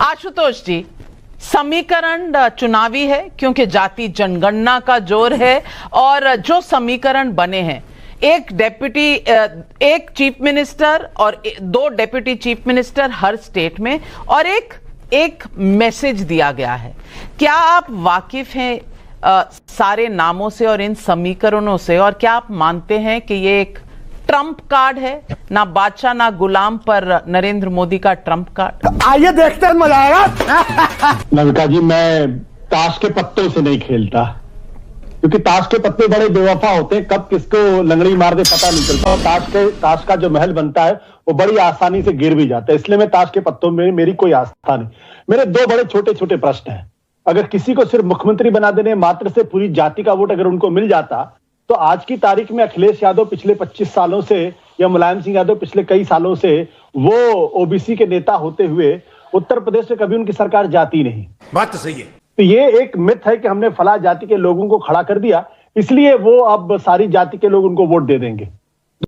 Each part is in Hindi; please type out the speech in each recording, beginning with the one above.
आशुतोष जी, समीकरण चुनावी है क्योंकि जाति जनगणना का जोर है और जो समीकरण बने हैं, एक चीफ मिनिस्टर और दो डेप्यूटी चीफ मिनिस्टर हर स्टेट में और एक मैसेज दिया गया है। क्या आप वाकिफ हैं सारे नामों से और इन समीकरणों से, और क्या आप मानते हैं कि ये एक ट्रम्प कार्ड है, ना बादशाह ना गुलाम पर नरेंद्र मोदी का ट्रम्प कार्ड? आइए देखते हैं, मजा आएगा। नविका जी, मैं ताश के पत्तों से नहीं खेलता, क्योंकि ताश के पत्ते बड़े बेवफा होते हैं, कब किसको लंगड़ी मार दे पता नहीं चलता। और ताश का जो महल बनता है वो बड़ी आसानी से गिर भी जाता है, इसलिए मैं ताश के पत्तों में मेरी कोई आस्था नहीं। मेरे दो बड़े छोटे छोटे प्रश्न हैं। अगर किसी को सिर्फ मुख्यमंत्री बना देने मात्र से पूरी जाति का वोट अगर उनको मिल जाता, तो आज की तारीख में अखिलेश यादव पिछले 25 सालों से या मुलायम सिंह यादव पिछले कई सालों से वो ओबीसी के नेता होते हुए उत्तर प्रदेश में कभी उनकी सरकार जाती नहीं। बात तो सही है। तो ये एक मिथ है कि हमने फला जाति के लोगों को खड़ा कर दिया इसलिए वो अब सारी जाति के लोग उनको वोट दे देंगे।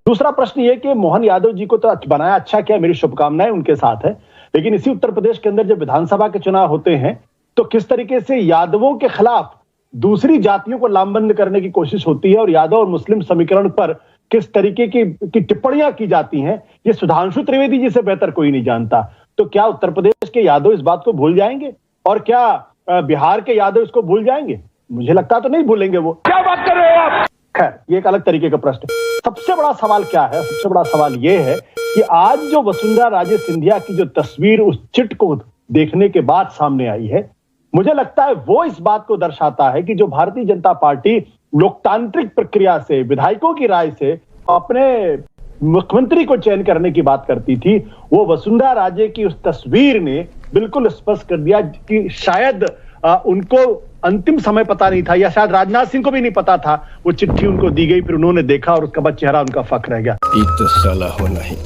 दूसरा प्रश्न ये कि मोहन यादव जी को तो बनाया अच्छा किया, मेरी शुभकामनाएं उनके साथ है, लेकिन इसी उत्तर प्रदेश के अंदर जब विधानसभा के चुनाव होते हैं तो किस तरीके से यादवों के खिलाफ दूसरी जातियों को लामबंद करने की कोशिश होती है और यादव और मुस्लिम समीकरण पर किस तरीके की टिप्पणियां की जाती हैं, ये सुधांशु त्रिवेदी जी से बेहतर कोई नहीं जानता। तो क्या उत्तर प्रदेश के यादव इस बात को भूल जाएंगे और क्या बिहार के यादव इसको भूल जाएंगे? मुझे लगता तो नहीं भूलेंगे वो। क्या बात कर रहे हो आप? खैर, ये एक अलग तरीके का प्रश्न है। सबसे बड़ा सवाल क्या है? सबसे बड़ा सवाल ये है कि आज जो वसुंधरा राजे सिंधिया की जो तस्वीर उस चिट को देखने के बाद सामने आई है, मुझे लगता है वो इस बात को दर्शाता है कि जो भारतीय जनता पार्टी लोकतांत्रिक प्रक्रिया से, विधायकों की राय से अपने मुख्यमंत्री को चयन करने की बात करती थी, वो वसुंधरा राजे की उस तस्वीर ने बिल्कुल स्पष्ट कर दिया कि शायद उनको अंतिम समय पता नहीं था, या शायद राजनाथ सिंह को भी नहीं पता था। वो चिट्ठी उनको दी गई, फिर उन्होंने देखा और उसका बाद चेहरा उनका फक रह गया। तो साला होना ही।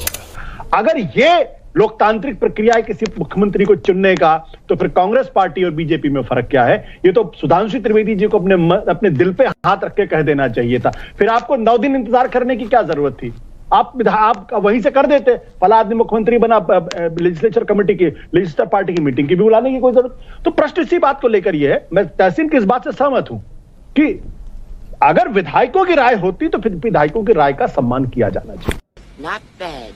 अगर ये लोकतांत्रिक प्रक्रिया है किसी मुख्यमंत्री को चुनने का, तो फिर कांग्रेस पार्टी और बीजेपी में फर्क क्या है? ये तो सुधांशु त्रिवेदी जी को अपने दिल पे हाथ रख के कह देना चाहिए था। फिर आपको 9 दिन इंतजार करने की क्या जरूरत थी? आप वहीं से कर देते। फला आदमी मुख्यमंत्री बना, लेजिस्लेचर कमेटी की, लेजिस्लेचर पार्टी की मीटिंग की भी बुलाने की कोई जरूरत? तो प्रश्न इसी बात को लेकर ये है। मैं तहसीन की इस बात से सहमत हूं कि अगर विधायकों की राय होती तो फिर विधायकों की राय का सम्मान किया जाना चाहिए। Not bad.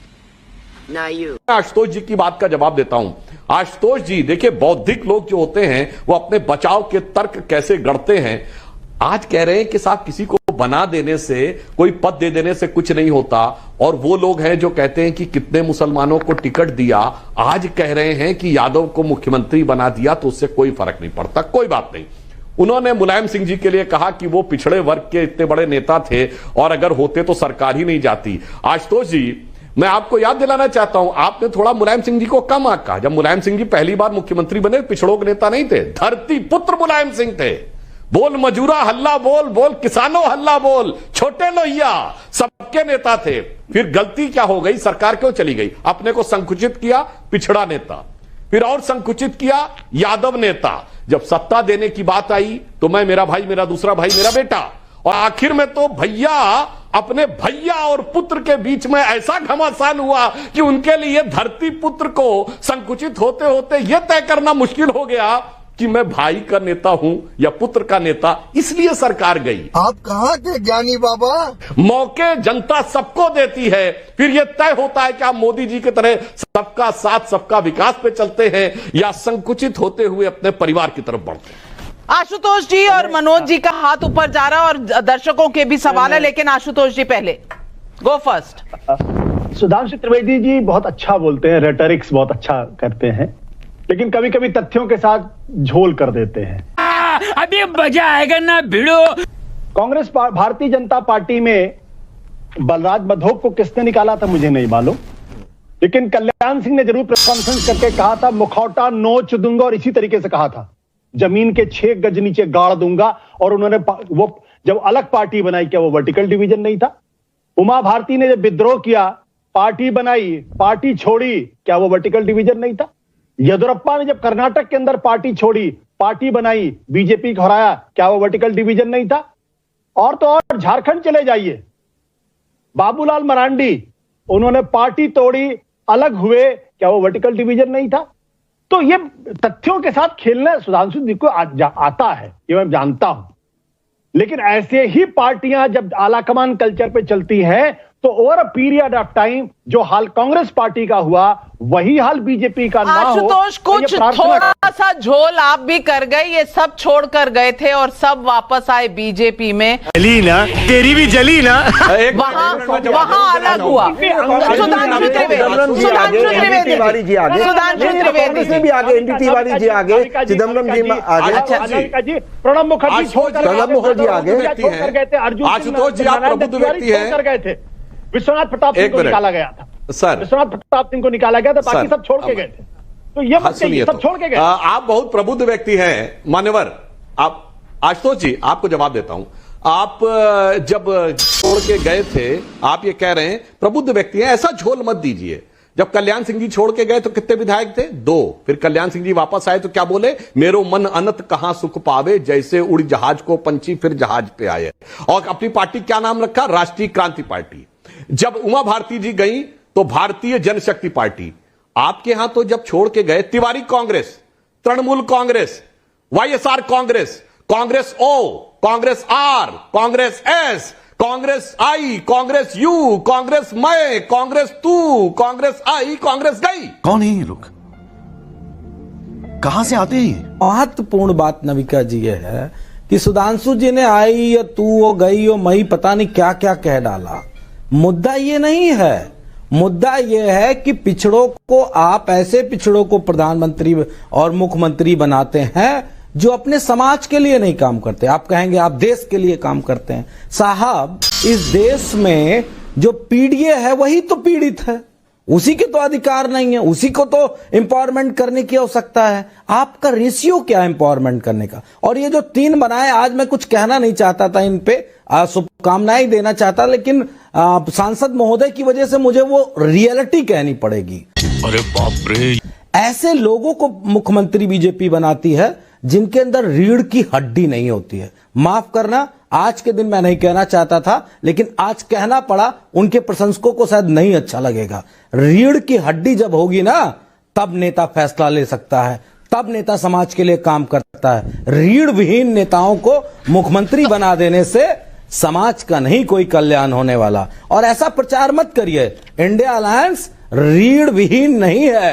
Now you. Ashutosh जी की बात का जवाब देता हूं। आशुतोष जी, देखिए, बौद्धिक लोग जो होते हैं वो अपने बचाव के तर्क कैसे गढ़ते हैं। आज कह रहे हैं कि साहब किसी को बना देने से, कोई पद दे देने से कुछ नहीं होता, और वो लोग हैं जो कहते हैं कि कितने मुसलमानों को टिकट दिया, आज कह रहे हैं कि यादव को मुख्यमंत्री बना दिया तो उससे कोई फर्क नहीं पड़ता। कोई बात नहीं। उन्होंने मुलायम सिंह जी के लिए कहा कि वो पिछड़े वर्ग के इतने बड़े नेता थे और अगर होते तो सरकार ही नहीं जाती। आशुतोष जी, मैं आपको याद दिलाना चाहता हूं, आपने थोड़ा मुलायम सिंह जी को कम आंका। जब मुलायम सिंह जी पहली बार मुख्यमंत्री बने, पिछड़ों के नेता नहीं थे, धरती पुत्र मुलायम सिंह थे। बोल मजूरा हल्ला बोल, बोल किसानों हल्ला बोल, छोटे लोहिया, सबके नेता थे। फिर गलती क्या हो गई? सरकार क्यों चली गई? अपने को संकुचित किया, पिछड़ा नेता, फिर और संकुचित किया, यादव नेता। जब सत्ता देने की बात आई तो मैं, मेरा भाई, मेरा दूसरा भाई, मेरा बेटा, और आखिर में तो भैया, अपने भैया और पुत्र के बीच में ऐसा घमासान हुआ कि उनके लिए धरती पुत्र को संकुचित होते होते यह तय करना मुश्किल हो गया कि मैं भाई का नेता हूं या पुत्र का नेता, इसलिए सरकार गई। आप कहाँ के ज्ञानी बाबा? मौके जनता सबको देती है, फिर यह तय होता है कि आप मोदी जी की तरह सबका साथ, सबका विकास पे चलते हैं या संकुचित होते हुए अपने परिवार की तरफ बढ़ते हैं। आशुतोष जी और मनोज जी का हाथ ऊपर जा रहा है और दर्शकों के भी सवाल है, लेकिन आशुतोष जी पहले, गो फर्स्ट। सुधांशु त्रिवेदी जी बहुत अच्छा बोलते हैं, रेटरिक्स बहुत अच्छा करते हैं, लेकिन कभी कभी तथ्यों के साथ झोल कर देते हैं। अभी मजा आएगा ना भिड़ो। कांग्रेस भारतीय जनता पार्टी में बलराज मधोक को किसने निकाला था मुझे नहीं मालूम, लेकिन कल्याण सिंह ने जरूर प्रेस कॉन्फ्रेंस करके कहा था मुखौटा नोच दूंगा, और इसी तरीके से कहा था जमीन के 6 गज नीचे गाड़ दूंगा। और उन्होंने वो जब अलग पार्टी बनाई, क्या वो वर्टिकल डिवीजन नहीं था? उमा भारती ने जब विद्रोह किया, पार्टी बनाई, पार्टी छोड़ी, क्या वो वर्टिकल डिवीजन नहीं था? येदियुरप्पा ने जब कर्नाटक के अंदर पार्टी छोड़ी, पार्टी बनाई, बीजेपी को हराया, क्या वो वर्टिकल डिवीजन नहीं था? और तो और झारखंड चले जाइए, बाबूलाल मरांडी, उन्होंने पार्टी तोड़ी, अलग हुए, क्या वो वर्टिकल डिवीजन नहीं था? तो ये तथ्यों के साथ खेलना सुधांशु जी को आता है, ये मैं जानता हूं। लेकिन ऐसे ही पार्टियां जब आलाकमान कल्चर पे चलती हैं तो over a period of time जो हाल कांग्रेस पार्टी का हुआ वही हाल बीजेपी का ना हो। आशुतोष, कुछ थोड़ा सा झोल आप भी कर गए, ये सब छोड़कर गए थे और सब वापस आए बीजेपी में। जली ना, तेरी भी जली ना। वहां अलग हुआ। सुधांशु त्रिवेदी जी आगे, कांग्रेस में भी आगे, एनडी तिवारी जी आगे, चिदम्बरम जी आगे, प्रणब मुखर्जी जी आगे, गए थे, अर्जुन आशुतोष जी आप प्रबुद्ध व्यक्ति हैं, गए थे, विश्वनाथ प्रताप सिंह को निकाला गया था सर, विश्वनाथ प्रताप सिंह को निकाला गया था, बाकी सब छोड़ के गए थे। तो ये सब छोड़ के गए। आप बहुत प्रबुद्ध व्यक्ति हैं मान्यवर। आप आशुतोष जी आपको जवाब देता हूं। आप जब छोड़ के गए थे, आप ये कह रहे हैं प्रबुद्ध व्यक्ति हैं, ऐसा झोल मत दीजिए। जब कल्याण सिंह जी छोड़ के गए तो कितने विधायक थे? 2। फिर कल्याण सिंह जी वापस आए तो क्या बोले? मेरो मन अनंत कहां सुख पावे, जैसे उड़ जहाज को पंछी फिर जहाज पे आए। और अपनी पार्टी क्या नाम रखा? राष्ट्रीय क्रांति पार्टी। जब उमा भारती जी गई तो भारतीय जनशक्ति पार्टी। आपके यहां तो जब छोड़ के गए Tiwari Congress, Trinamool Congress, YSR Congress, Congress O, Congress R, Congress S, Congress I, Congress U, Congress मैं, कांग्रेस तू, कांग्रेस आई, कांग्रेस गई। कौन है ये लोग? कहां से आते हैं? महत्वपूर्ण बात नविका जी ये है कि सुधांशु जी ने आई या तू वो गई और मई पता नहीं क्या क्या कह डाला। मुद्दा ये नहीं है, मुद्दा ये है कि पिछड़ों को, आप ऐसे पिछड़ों को प्रधानमंत्री और मुख्यमंत्री बनाते हैं जो अपने समाज के लिए नहीं काम करते। आप कहेंगे आप देश के लिए काम करते हैं। साहब, इस देश में जो पीड़ित है वही तो पीड़ित है, उसी के तो अधिकार नहीं है, उसी को तो एम्पावरमेंट करने की आवश्यकता है। आपका रेशियो क्या एम्पावरमेंट करने का? और ये जो 3 बनाए, आज मैं कुछ कहना नहीं चाहता था इन पे, शुभकामनाएं देना चाहता, लेकिन सांसद महोदय की वजह से मुझे वो रियलिटी कहनी पड़ेगी। अरे बाप रे, ऐसे लोगों को मुख्यमंत्री बीजेपी बनाती है जिनके अंदर रीढ़ की हड्डी नहीं होती है। माफ करना, आज के दिन मैं नहीं कहना चाहता था, लेकिन आज कहना पड़ा। उनके प्रशंसकों को शायद नहीं अच्छा लगेगा। रीढ़ की हड्डी जब होगी ना, तब नेता फैसला ले सकता है, तब नेता समाज के लिए काम करता है। रीढ़ विहीन नेताओं को मुख्यमंत्री बना देने से समाज का नहीं कोई कल्याण होने वाला। और ऐसा प्रचार मत करिए, इंडिया अलायंस रीढ़ विहीन नहीं है।